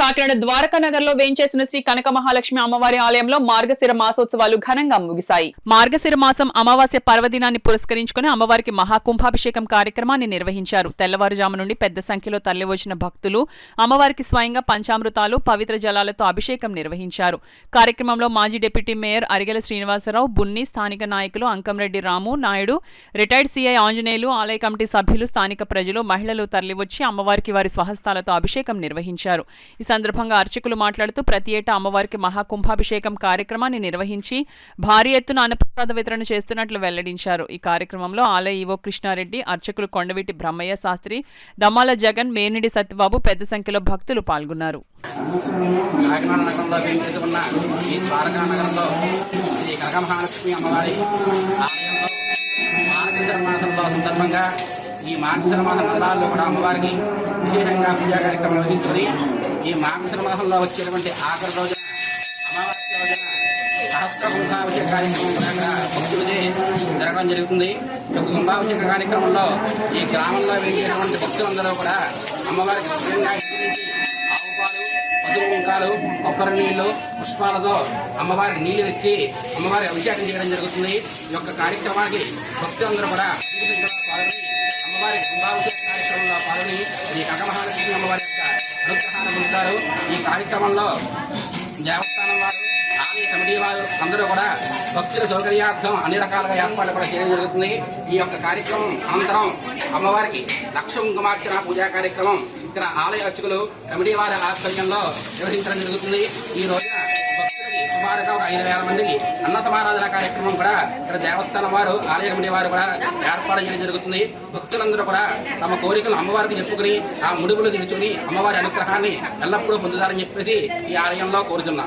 కాకినాడ ద్వారకా నగర్ లో వేంచేసిన శ్రీ కనక మహాలక్ష్మి అమ్మవారి ఆలయంలో మార్గశిర మాసోత్సవాలు ఘనంగా ముగిశాయి. మార్గశిర మాసం అమావాస్య పర్వదినాన్ని పురస్కరించుకుని అమ్మవారికి మహాకుంభాభిషేకం కార్యక్రమాన్ని నిర్వహించారు. తెల్లవారుజాము నుండి పెద్ద సంఖ్యలో తరలివచ్చిన భక్తులు అమ్మవారికి స్వయంగా పంచామృతాలు, పవిత్ర జలాలతో అభిషేకం నిర్వహించారు. కార్యక్రమంలో మాజీ డిప్యూటీ మేయర్ అరిగెల శ్రీనివాసరావు, బున్ని, స్థానిక నాయకులు అంకంరెడ్డి రాము నాయుడు, రిటైర్డ్ సిఐ ఆంజనేయులు, ఆలయ కమిటీ సభ్యులు, స్థానిక ప్రజలు, మహిళలు తరలివచ్చి అమ్మవారికి వారి స్వహస్తాలతో అభిషేకం నిర్వహించారు. ఈ సందర్భంగా అర్చకులు మాట్లాడుతూ ప్రతి ఏటా అమ్మవారికి మహాకుంభాభిషేకం కార్యక్రమాన్ని నిర్వహించి భారీ ఎత్తున అన్నప్రసాద వితరణ చేస్తున్నట్లు వెల్లడించారు. ఈ కార్యక్రమంలో ఆలయ ఈవో కృష్ణారెడ్డి, అర్చకులు కొండవీటి బ్రహ్మయ్య శాస్త్రి, దమ్మాల జగన్, మేనిడి సత్యబాబు పెద్ద సంఖ్యలో భక్తులు పాల్గొన్నారు. కాకినాడ నగరంలో వేంచేసి ఉన్న ఈ ద్వారకా నగరంలో శ్రీ కనక మహాలక్ష్మి అమ్మవారి ఆలయంలో మార్గశిర మాసంలో సందర్భంగా ఈ మార్గశిర మాస నెలల్లో కూడా అమ్మవారికి విశేషంగా పూజా కార్యక్రమం నిర్వహించుకుని ఈ మార్గశిర మాసంలో వచ్చేటువంటి ఆఖరి రోజున అమావాస్య రోజున సహస్ర కుంభాభిషేక కార్యక్రమం కూడా భక్తులచే జరగడం జరుగుతుంది. ఈ యొక్క కుంభాభిషేక కార్యక్రమంలో ఈ గ్రామంలో వెళ్ళేటువంటి భక్తులందరూ కూడా అమ్మవారికి స్వయంగా ఇంటి ఆవు పాలు, పసుపు కుంకాలు, కొబ్బరి నీళ్లు, పుష్పాలతో అమ్మవారికి నీళ్లు ఇచ్చి అమ్మవారికి అభిషేకం చేయడం జరుగుతుంది. ఈ యొక్క కార్యక్రమానికి భక్తులందరూ కూడా పాల్గొని అమ్మవారికి కుంభాభిషేక కార్యక్రమంలో పాల్గొని ఈ కనక మహాలక్ష్మి అమ్మవారి యొక్క అనుగ్రహాన్ని పొందుతారు. ఈ కార్యక్రమంలో దేవస్థానం వారు, ఆలయ కమిటీ వారు అందరూ కూడా భక్తుల సౌకర్యార్థం అన్ని రకాలుగా ఏర్పాట్లు కూడా చేయడం జరుగుతుంది. ఈ యొక్క కార్యక్రమం అనంతరం అమ్మవారికి లక్ష కుంకుమార్చన పూజా కార్యక్రమం ఇక్కడ ఆలయ అర్చకులు కమిటీ వారి ఆధ్వర్యంలో నిర్వహించడం జరుగుతుంది. ఈ రోజున భక్తులకి సుమారుగా ఒక 5,000 మందికి అన్న సమారాధన కార్యక్రమం కూడా ఇక్కడ దేవస్థానం వారు, ఆలయ కమిటీ వారు కూడా ఏర్పాటు చేయడం జరుగుతుంది. భక్తులందరూ కూడా తమ కోరికలు అమ్మవారికి చెప్పుకుని ఆ ముడుపులు తీర్చుకుని అమ్మవారి అనుగ్రహాన్ని ఎల్లప్పుడూ పొందుతారని చెప్పేసి ఈ ఆలయంలో కోరుతున్నాం.